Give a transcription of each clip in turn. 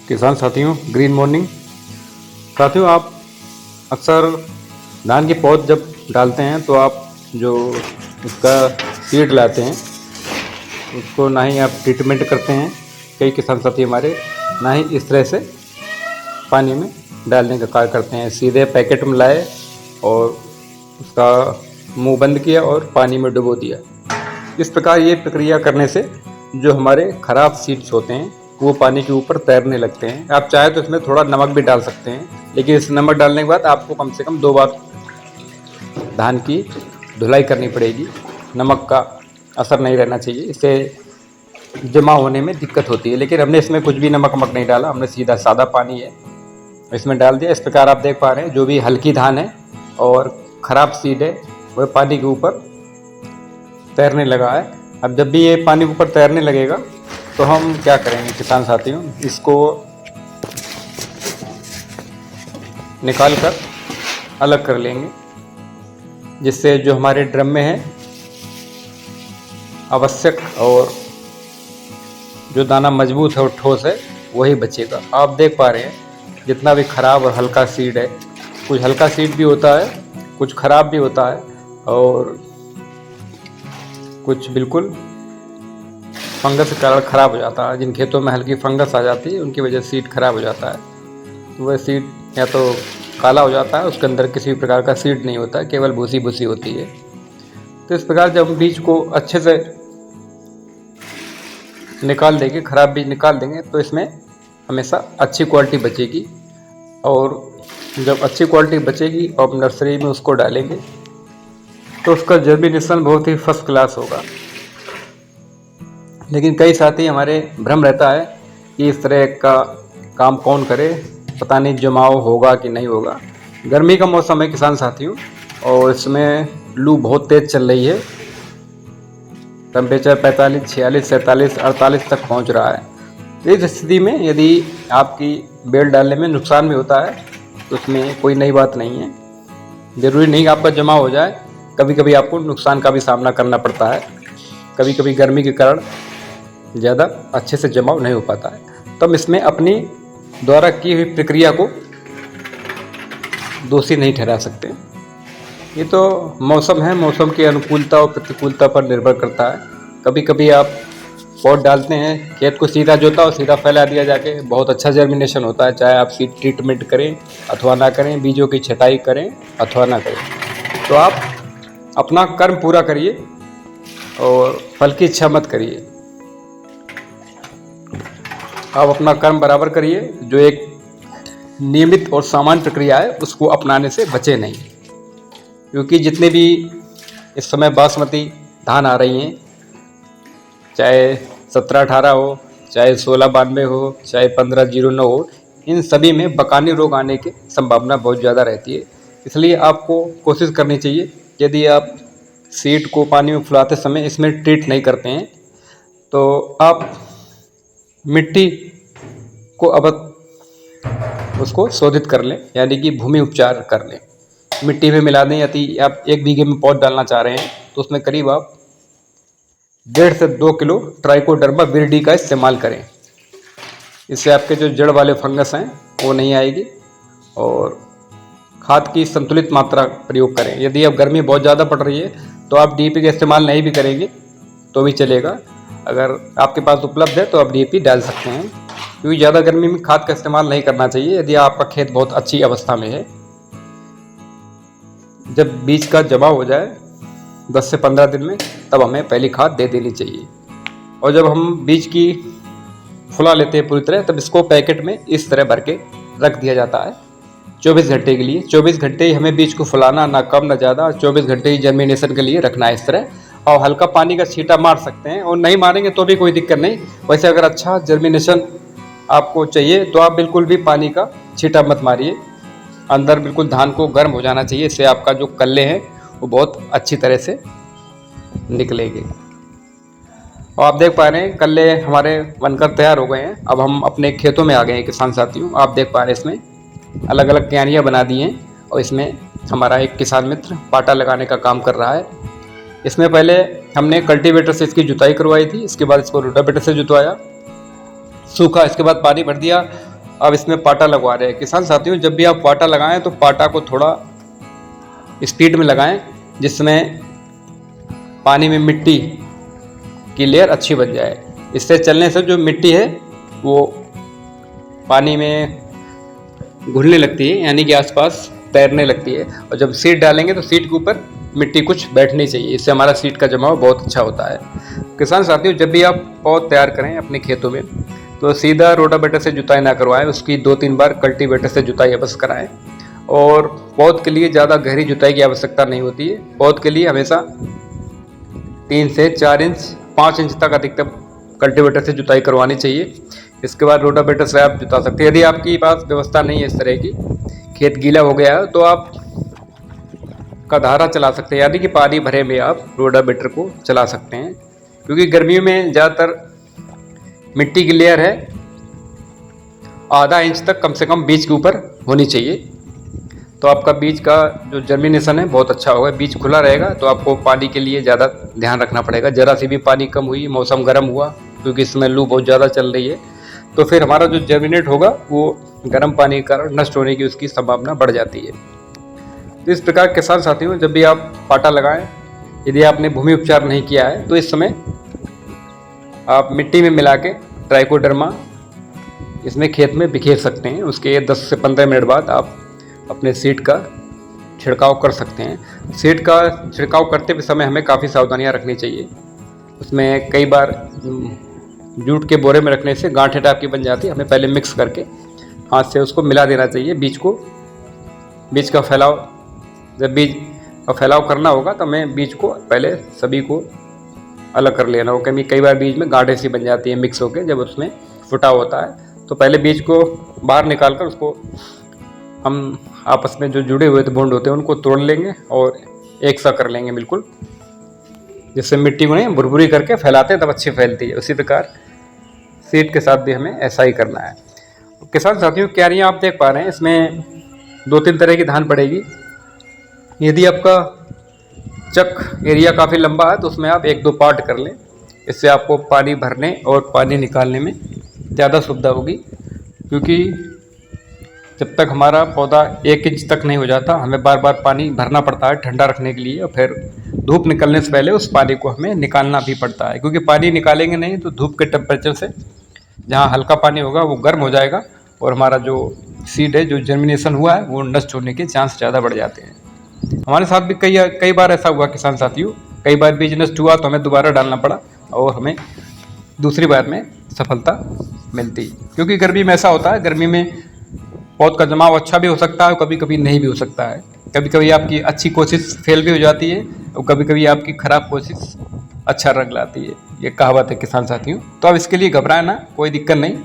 किसान साथियों, green morning साथियों। आप अक्सर धान की पौध जब डालते हैं तो आप जो उसका सीड लाते हैं उसको ना ही आप ट्रीटमेंट करते हैं, कई किसान साथी हमारे, ना ही इस तरह से पानी में डालने का कार्य करते हैं। सीधे पैकेट में लाए और उसका मुंह बंद किया और पानी में डुबो दिया। इस प्रकार ये प्रक्रिया करने से जो हमारे ख़राब सीड्स होते हैं वो पानी के ऊपर तैरने लगते हैं। आप चाहे तो इसमें थोड़ा नमक भी डाल सकते हैं, लेकिन इस नमक डालने के बाद आपको कम से कम 2 बार धान की धुलाई करनी पड़ेगी। नमक का असर नहीं रहना चाहिए, इससे जमा होने में दिक्कत होती है। लेकिन हमने इसमें कुछ भी नमक नहीं डाला, हमने सीधा सादा पानी है इसमें डाल दिया। इस प्रकार आप देख पा रहे हैं जो भी हल्की धान है और ख़राब सीड है वह पानी के ऊपर तैरने लगा है। अब जब भी ये पानी के ऊपर तैरने लगेगा तो हम क्या करेंगे किसान साथियों, इसको निकाल कर अलग कर लेंगे, जिससे जो हमारे ड्रम में है आवश्यक और जो दाना मजबूत है और ठोस है वही बचेगा। आप देख पा रहे हैं जितना भी खराब और हल्का सीड है, कुछ हल्का सीड भी होता है, कुछ खराब भी होता है और कुछ बिल्कुल फंगस के कारण ख़राब हो जाता है। जिन खेतों में हल्की फंगस आ जाती है उनकी वजह से सीड खराब हो जाता है। तो वह सीड या तो काला हो जाता है, उसके अंदर किसी भी प्रकार का सीड नहीं होता है, केवल भूसी भूसी होती है। तो इस प्रकार जब हम बीज को अच्छे से निकाल देंगे, ख़राब बीज निकाल देंगे, तो इसमें हमेशा अच्छी क्वालिटी बचेगी। और जब अच्छी क्वालिटी बचेगी और हम नर्सरी में उसको डालेंगे तो उसका जर्मिनेशन बहुत ही फर्स्ट क्लास होगा। लेकिन कई साथी हमारे भ्रम रहता है कि इस तरह का काम कौन करे, पता नहीं जमाव होगा कि नहीं होगा। गर्मी का मौसम है किसान साथियों और इसमें लू बहुत तेज़ चल रही है। टेम्परेचर 45, 46, 47, 48 तक पहुंच रहा है। इस स्थिति में यदि आपकी बेल डालने में नुकसान भी होता है तो उसमें कोई नई बात नहीं है। ज़रूरी नहीं आपका जमा हो जाए, कभी कभी आपको नुकसान का भी सामना करना पड़ता है। कभी कभी गर्मी के कारण ज़्यादा अच्छे से जमाव नहीं हो पाता है, तो हम इसमें अपनी द्वारा की हुई प्रक्रिया को दोषी नहीं ठहरा सकते। ये तो मौसम है, मौसम की अनुकूलता और प्रतिकूलता पर निर्भर करता है। कभी कभी आप पॉट डालते हैं, खेत को सीधा जोता और सीधा फैला दिया जाके, बहुत अच्छा जर्मिनेशन होता है, चाहे आप सीड ट्रीटमेंट करें अथवा ना करें, बीजों की छटाई करें अथवा ना करें। तो आप अपना कर्म पूरा करिए और फल की इच्छा मत करिए। आप अपना कर्म बराबर करिए। जो एक नियमित और सामान्य प्रक्रिया है उसको अपनाने से बचे नहीं, क्योंकि जितने भी इस समय बासमती धान आ रही हैं, चाहे 17-18 हो, चाहे 16-92 हो, चाहे 15-09 हो, इन सभी में बकानी रोग आने की संभावना बहुत ज़्यादा रहती है। इसलिए आपको कोशिश करनी चाहिए, यदि आप सीड को पानी में फुलाते समय इसमें ट्रीट नहीं करते हैं तो आप मिट्टी को अब उसको शोधित कर लें, यानी कि भूमि उपचार कर लें। मिट्टी में मिला दें। यदि आप 1 बीघे में पौध डालना चाह रहे हैं तो उसमें करीब आप 1.5 से 2 किलो ट्राइकोडर्मा विरिडी का इस्तेमाल करें। इससे आपके जो जड़ वाले फंगस हैं वो नहीं आएगी। और खाद की संतुलित मात्रा प्रयोग करें। यदि अब गर्मी बहुत ज़्यादा पड़ रही है तो आप डीएपी का इस्तेमाल नहीं भी करेंगे तो भी चलेगा। अगर आपके पास उपलब्ध है तो आप डीएपी डाल सकते हैं, क्योंकि ज़्यादा गर्मी में खाद का इस्तेमाल नहीं करना चाहिए यदि आपका खेत बहुत अच्छी अवस्था में है। जब बीज का जमाव हो जाए 10 से 15 दिन में, तब हमें पहली खाद दे देनी चाहिए। और जब हम बीज की फुला लेते हैं पूरी तरह, तब इसको पैकेट में इस तरह भर के रख दिया जाता है 24 घंटे के लिए। 24 घंटे ही हमें बीज को फुलाना, ना कम ना ज़्यादा। 24 घंटे ही जर्मिनेशन के लिए रखना है इस तरह। और हल्का पानी का छींटा मार सकते हैं, और नहीं मारेंगे तो भी कोई दिक्कत नहीं। वैसे अगर अच्छा जर्मिनेशन आपको चाहिए तो आप बिल्कुल भी पानी का छींटा मत मारिए। अंदर बिल्कुल धान को गर्म हो जाना चाहिए, इससे आपका जो कल्ले हैं वो बहुत अच्छी तरह से निकलेंगे। और आप देख पा रहे हैं कल्ले हमारे बनकर तैयार हो गए हैं। अब हम अपने खेतों में आ गए हैं किसान साथियों। आप देख पा रहे हैं इसमें अलग अलग क्यारियाँ बना दी हैं और इसमें हमारा एक किसान मित्र पाटा लगाने का काम कर रहा है। इसमें पहले हमने कल्टीवेटर से इसकी जुताई करवाई थी, इसके बाद इसको रोटावेटर से जुतवाया, सूखा, इसके बाद पानी भर दिया अब इसमें पाटा लगवा रहे हैं। किसान साथियों, जब भी आप पाटा लगाएं तो पाटा को थोड़ा स्पीड में लगाएं, जिसमें पानी में मिट्टी की लेयर अच्छी बन जाए। इससे चलने से जो मिट्टी है वो पानी में घुलने लगती है, यानी कि आसपास तैरने लगती है। और जब सीड डालेंगे तो सीड के ऊपर मिट्टी कुछ बैठनी चाहिए, इससे हमारा सीड का जमाव बहुत अच्छा होता है। किसान साथियों, जब भी आप पौध तैयार करें अपने खेतों में तो सीधा रोटावेटर से जुताई ना करवाएं, उसकी 2-3 बार कल्टीवेटर से जुताई अवश्य कराएं। और पौध के लिए ज़्यादा गहरी जुताई की आवश्यकता नहीं होती है। पौध के लिए हमेशा 3 से 4 इंच 5 इंच तक अधिकतम कल्टीवेटर से जुताई करवानी चाहिए। इसके बाद रोटावेटर से आप जुता सकते हैं। यदि आपकी पास व्यवस्था नहीं है इस तरह की, खेत गीला हो गया है, तो आप कधारा चला सकते हैं, यानी कि पानी भरे में आप रोटावेटर को चला सकते हैं। क्योंकि गर्मियों में ज़्यादातर मिट्टी की लेयर है आधा इंच तक कम से कम बीज के ऊपर होनी चाहिए, तो आपका बीज का जो जर्मिनेशन है बहुत अच्छा होगा। बीज खुला रहेगा तो आपको पानी के लिए ज़्यादा ध्यान रखना पड़ेगा। ज़रा सी भी पानी कम हुई, मौसम गर्म हुआ, क्योंकि इस समय लू बहुत ज़्यादा चल रही है, तो फिर हमारा जो जर्मिनेट होगा वो गर्म पानी के कारण नष्ट होने की उसकी संभावना बढ़ जाती है। तो इस प्रकार किसान साथियों, जब भी आप पाटा लगाएं, यदि आपने भूमि उपचार नहीं किया है तो इस समय आप मिट्टी में मिला के ट्राइकोडर्मा इसमें खेत में बिखेर सकते हैं। उसके 10 से 15 मिनट बाद आप अपने सीड का छिड़काव कर सकते हैं। सीड का छिड़काव करते हुए समय हमें काफ़ी सावधानियां रखनी चाहिए। उसमें कई बार जूट के बोरे में रखने से गांठें टाइप की बन जाती है। हमें पहले मिक्स करके हाथ से उसको मिला देना चाहिए बीज को। बीज का फैलाव, जब बीज का फैलाव करना होगा तो हमें बीज को पहले सभी को अलग कर लेना होगा। कई बार बीज में गांठें सी बन जाती है मिक्स होकर, जब उसमें फुटाव होता है तो पहले बीज को बाहर निकाल कर उसको हम आपस में जो जुड़े हुए बॉन्ड होते हैं उनको तोड़ लेंगे और एक सा कर लेंगे बिल्कुल, जिससे मिट्टी को नहीं भुरभुरी करके फैलाते हैं तब अच्छी फैलती है। उसी प्रकार सीड के साथ भी हमें ऐसा ही करना है। किसान साथियों, क्यारियाँ आप देख पा रहे हैं, इसमें 2-3 तरह की धान पड़ेगी। यदि आपका चक एरिया काफ़ी लंबा है तो उसमें आप 1-2 पार्ट कर लें, इससे आपको पानी भरने और पानी निकालने में ज़्यादा सुविधा होगी। क्योंकि जब तक हमारा पौधा 1 इंच तक नहीं हो जाता, हमें बार बार पानी भरना पड़ता है ठंडा रखने के लिए, और फिर धूप निकलने से पहले उस पानी को हमें निकालना भी पड़ता है। क्योंकि पानी निकालेंगे नहीं तो धूप के टेम्परेचर से जहाँ हल्का पानी होगा वो गर्म हो जाएगा और हमारा जो सीड है, जो जर्मिनेशन हुआ है, वो नष्ट होने के चांस ज़्यादा बढ़ जाते हैं। हमारे साथ भी कई बार ऐसा हुआ किसान साथियों, कई बार बीज नष्ट हुआ तो हमें दोबारा डालना पड़ा और हमें दूसरी बार में सफलता मिलती। क्योंकि गर्मी में ऐसा होता है, गर्मी में पौध का जमाव अच्छा भी हो सकता है और कभी कभी नहीं भी हो सकता है। कभी कभी आपकी अच्छी कोशिश फेल भी हो जाती है और कभी कभी आपकी खराब कोशिश अच्छा रंग लाती है। ये कहावत है किसान साथियों। तो अब इसके लिए घबराए ना, कोई दिक्कत नहीं।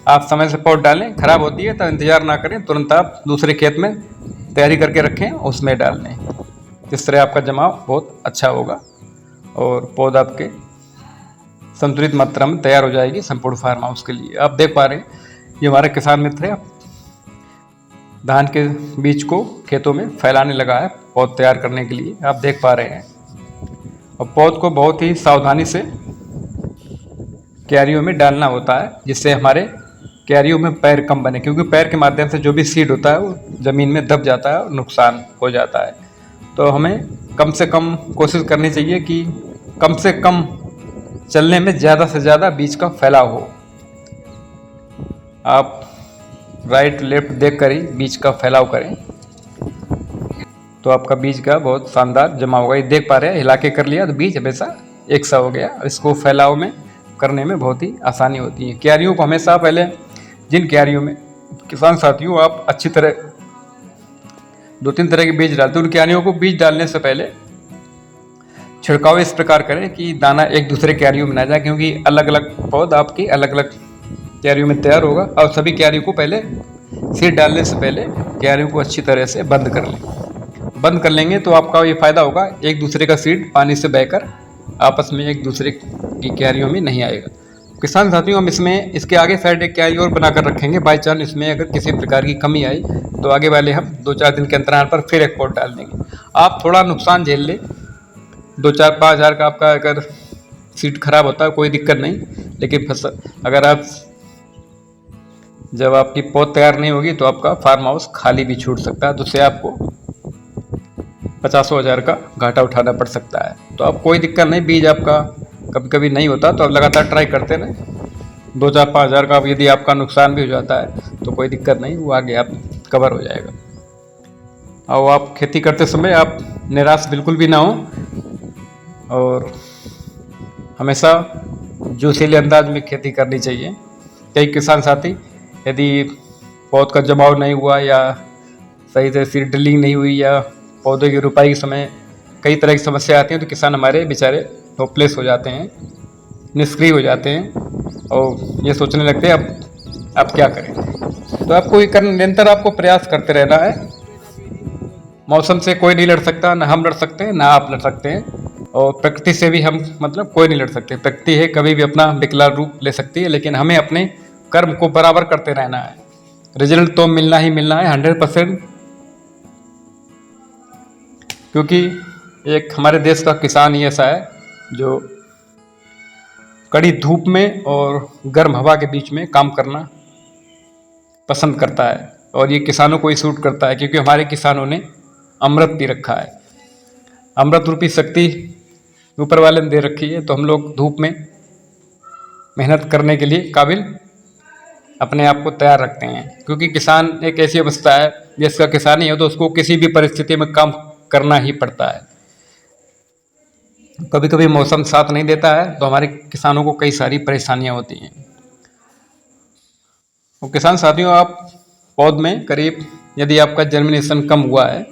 आप समय से पौध डालें, खराब होती है तो इंतज़ार ना करें, तुरंत आप दूसरे खेत में तैयारी करके रखें, उसमें डाल दें। इस तरह आपका जमाव बहुत अच्छा होगा और पौध आपके संतुलित मात्रा में तैयार हो जाएगी संपूर्ण फार्म हाउस के लिए। आप देख पा रहे हैं, ये हमारे किसान मित्र है, धान के बीज को खेतों में फैलाने लगा है पौध तैयार करने के लिए, आप देख पा रहे हैं। और पौध को बहुत ही सावधानी से क्यारियों में डालना होता है, जिससे हमारे क्यारियों में पैर कम बने। क्योंकि पैर के माध्यम से जो भी सीड होता है वो ज़मीन में दब जाता है और नुकसान हो जाता है। तो हमें कम से कम कोशिश करनी चाहिए कि कम से कम चलने में ज़्यादा से ज़्यादा बीज का फैलाव हो। आप राइट लेफ्ट देख कर ही बीज का फैलाव करें तो आपका बीज का बहुत शानदार जमा होगा। ये देख पा रहे हैं, हिला के कर लिया तो बीज हमेशा एक सा हो गया। इसको फैलाव में करने में बहुत ही आसानी होती है। क्यारियों को हमेशा पहले, जिन क्यारियों में किसान साथियों आप अच्छी तरह 2-3 तरह के बीज डालते हैं, उन क्यारियों को बीज डालने से पहले छिड़काव इस प्रकार करें कि दाना एक दूसरे क्यारियों में ना जाए। क्योंकि अलग अलग पौध आपकी अलग अलग क्यारियों में तैयार होगा। और सभी क्यारियों को पहले सीड डालने से पहले क्यारियों को अच्छी तरह से बंद कर लें। बंद कर लेंगे तो आपका ये फ़ायदा होगा, एक दूसरे का सीड पानी से बहकर आपस में एक दूसरे की क्यारियों में नहीं आएगा। किसान साथियों, हम इसमें इसके आगे साइड एक क्यारी और बनाकर रखेंगे। बाई चांस इसमें अगर किसी प्रकार की कमी आई तो आगे वाले हम 2-4 दिन के अंतराल पर फिर एक पॉट डाल देंगे। आप थोड़ा नुकसान झेल लें, 2-4-5 हज़ार का आपका अगर सीड खराब होता है कोई दिक्कत नहीं, लेकिन फसल अगर आप जब आपकी पौध तैयार नहीं होगी तो आपका फार्म हाउस खाली भी छूट सकता है, तो उससे आपको 50,000 का घाटा उठाना पड़ सकता है। तो अब कोई दिक्कत नहीं, बीज आपका कभी कभी नहीं होता तो आप लगातार ट्राई करते रहें। 2-4-5 हज़ार का यदि आपका नुकसान भी हो जाता है तो कोई दिक्कत नहीं, वो आगे आप कवर हो जाएगा। और आप खेती करते समय आप निराश बिल्कुल भी ना हो और हमेशा जोशीले अंदाज में खेती करनी चाहिए। कई किसान साथी यदि पौध का जमाव नहीं हुआ या सही से सीड ड्रिलिंग नहीं हुई या पौधे की रुपाई के समय कई तरह की समस्या आती हैं तो किसान हमारे बेचारे होपलेस हो जाते हैं, निष्क्रिय हो जाते हैं और ये सोचने लगते हैं अब क्या करें। तो आपको ये निरंतर आपको प्रयास करते रहना है। मौसम से कोई नहीं लड़ सकता, ना हम लड़ सकते हैं ना आप लड़ सकते हैं, और प्रकृति से भी हम मतलब कोई नहीं लड़ सकते। प्रकृति है कभी भी अपना विकराल रूप ले सकती है, लेकिन हमें अपने कर्म को बराबर करते रहना है। रिजल्ट तो मिलना ही मिलना है 100%, क्योंकि एक हमारे देश का किसान ही ऐसा है जो कड़ी धूप में और गर्म हवा के बीच में काम करना पसंद करता है, और ये किसानों को ही सूट करता है क्योंकि हमारे किसानों ने अमृत पी रखा है। अमृत रूपी शक्ति ऊपर वाले ने दे रखी है, तो हम लोग धूप में मेहनत करने के लिए काबिल अपने आप को तैयार रखते हैं। क्योंकि किसान एक ऐसी अवस्था है जिसका किसानी है तो उसको किसी भी परिस्थिति में काम करना ही पड़ता है। कभी कभी मौसम साथ नहीं देता है तो हमारे किसानों को कई सारी परेशानियां होती हैं। तो किसान साथियों, आप पौध में करीब यदि आपका जर्मिनेशन कम हुआ है,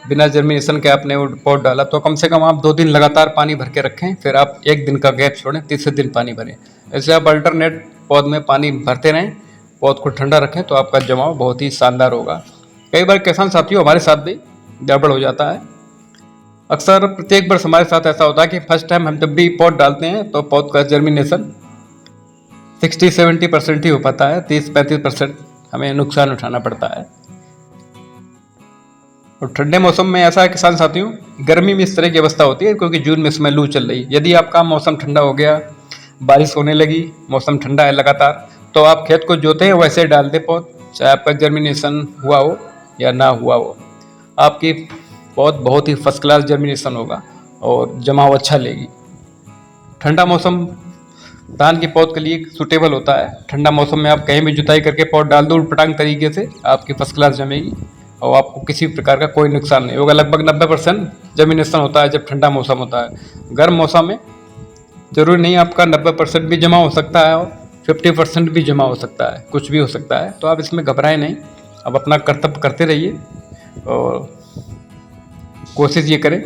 बिना जर्मिनेशन के आपने वो पौध डाला, तो कम से कम आप 2 दिन लगातार पानी भर के रखें, फिर आप 1 दिन का गैप छोड़ें, तीसरे दिन पानी भरें। ऐसे आप अल्टरनेट पौध में पानी भरते रहें, पौध को ठंडा रखें, तो आपका जमाव बहुत ही शानदार होगा। कई बार किसान साथियों हमारे साथ भी गड़बड़ हो जाता है। अक्सर प्रत्येक वर्ष हमारे साथ ऐसा होता है कि फर्स्ट टाइम हम जब भी पौध डालते हैं तो पौध का जर्मिनेशन 60-70% ही हो पाता है, 30-35% हमें नुकसान उठाना पड़ता है। और ठंडे मौसम में ऐसा है किसान साथियों, गर्मी में इस तरह की अवस्था होती है क्योंकि जून में इसमें लू चल रही है। यदि आपका मौसम ठंडा हो गया, बारिश होने लगी, मौसम ठंडा है लगातार, तो आप खेत को जोते हैं वैसे डाल दें पौध, चाहे आपका जर्मिनेशन हुआ हो या ना हुआ हो, आपकी पौध बहुत ही फर्स्ट क्लास जर्मिनेशन होगा और जमाव अच्छा लेगी। ठंडा मौसम धान की पौध के लिए सूटेबल होता है। ठंडा मौसम में आप कहीं भी जुताई करके पौध डाल दो उटपटांग तरीके से, आपकी फर्स्ट क्लास जमेगी और आपको किसी प्रकार का कोई नुकसान नहीं होगा। लगभग 90% जर्मिनेशन होता है जब ठंडा मौसम होता है। गर्म मौसम में जरूरी नहीं आपका 90% भी जमा हो सकता है और 50% भी जमा हो सकता है, कुछ भी हो सकता है। तो आप इसमें घबराएं नहीं, अब अपना कर्तव्य करते रहिए और कोशिश ये करें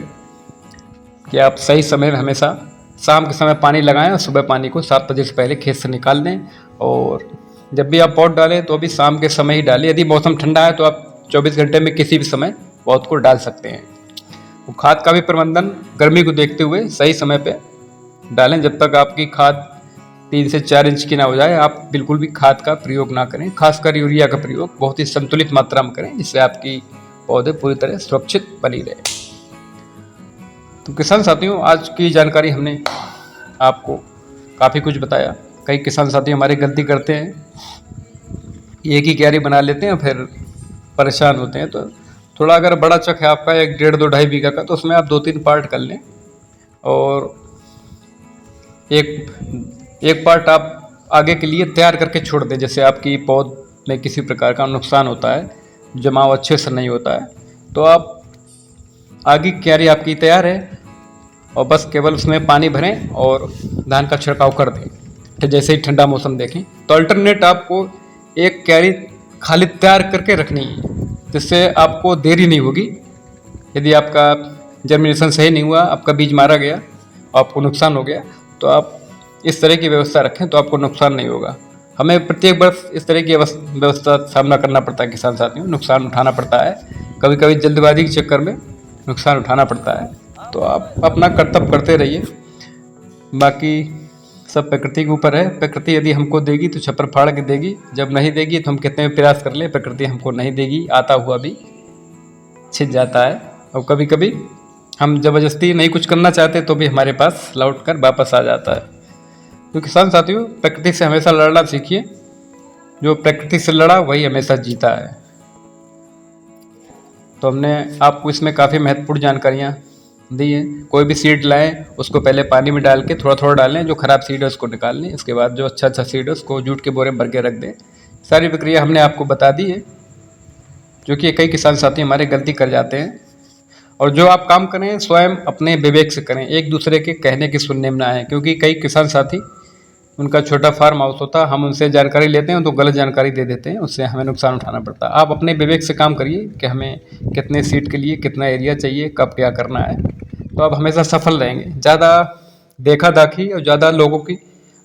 कि आप सही समय में हमेशा शाम के समय पानी लगाएं और सुबह पानी को 7 बजे से पहले खेत से निकाल दें। और जब भी आप पौध डालें तो अभी शाम के समय ही डालें। यदि मौसम ठंडा है तो आप 24 घंटे में किसी भी समय पौध को डाल सकते हैं। तो खाद का भी प्रबंधन गर्मी को देखते हुए सही समय पे डालें। जब तक आपकी खाद 3 से 4 इंच की ना हो जाए आप बिल्कुल भी खाद का प्रयोग ना करें। खासकर यूरिया का प्रयोग बहुत ही संतुलित मात्रा में करें, जिससे आपकी पौधे पूरी तरह सुरक्षित बनी रहे। तो किसान साथियों, आज की जानकारी हमने आपको काफ़ी कुछ बताया। कई किसान साथी हमारे गलती करते हैं, एक ही क्यारी बना लेते हैं फिर परेशान होते हैं। तो थोड़ा अगर बड़ा चक है आपका 1 डेढ़ 2 ढाई बीघा का, तो उसमें आप 2-3 पार्ट कर लें और एक पार्ट आप आगे के लिए तैयार करके छोड़ दें। जैसे आपकी पौध में किसी प्रकार का नुकसान होता है, जमाव अच्छे से नहीं होता है, तो आप आगे की क्यारी आपकी तैयार है और बस केवल उसमें पानी भरें और धान का छिड़काव कर दें। तो जैसे ही ठंडा मौसम देखें तो अल्टरनेट आपको एक क्यारी खाली तैयार करके रखनी है, जिससे आपको देरी नहीं होगी। यदि आपका जर्मिनेशन सही नहीं हुआ, आपका बीज मारा गया, आपको नुकसान हो गया, तो आप इस तरह की व्यवस्था रखें तो आपको नुकसान नहीं होगा। हमें प्रत्येक वर्ष इस तरह की व्यवस्था सामना करना पड़ता है किसान साथियों, नुकसान उठाना पड़ता है। कभी कभी जल्दबाजी के चक्कर में नुकसान उठाना पड़ता है। तो आप अपना कर्तव्य करते रहिए, बाकी सब प्रकृति के ऊपर है। प्रकृति यदि हमको देगी तो छप्पर फाड़ के देगी, जब नहीं देगी तो हम कितने भी प्रयास कर लें प्रकृति हमको नहीं देगी, आता हुआ भी छिप जाता है। और कभी कभी हम ज़बरदस्ती नहीं कुछ करना चाहते तो भी हमारे पास लौट कर वापस आ जाता है। तो किसान साथियों, प्रकृति से हमेशा लड़ना सीखिए जो प्रकृति से लड़ा वही हमेशा जीता है। तो हमने आपको इसमें काफ़ी महत्वपूर्ण जानकारियाँ दी हैं। कोई भी सीड लाएं उसको पहले पानी में डाल के थोड़ा थोड़ा डालें, जो ख़राब सीड है उसको निकाल लें। इसके बाद जो अच्छा सीड है उसको जूट के बोरे में भर के रख दें। सारी प्रक्रिया हमने आपको बता दी है, जो कि कई किसान साथी हमारे गलती कर जाते हैं। और जो आप काम करें स्वयं अपने विवेक से करें, एक दूसरे के कहने की सुनने में ना आए, क्योंकि कई किसान साथी उनका छोटा फार्म हाउस होता है, हम उनसे जानकारी लेते हैं तो गलत जानकारी दे देते हैं, उससे हमें नुकसान उठाना पड़ता है। आप अपने विवेक से काम करिए कि हमें कितने सीट के लिए कितना एरिया चाहिए, कब क्या करना है, तो आप हमेशा सफल रहेंगे। ज़्यादा देखा दाखी और ज़्यादा लोगों की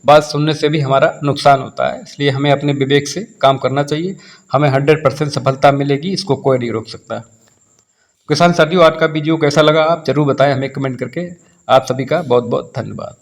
बात सुनने से भी हमारा नुकसान होता है, इसलिए हमें अपने विवेक से काम करना चाहिए। हमें 100% सफलता मिलेगी, इसको कोई नहीं रोक सकता। किसान साथियों, आज का वीडियो कैसा लगा आप जरूर बताएं हमें कमेंट करके। आप सभी का बहुत बहुत धन्यवाद।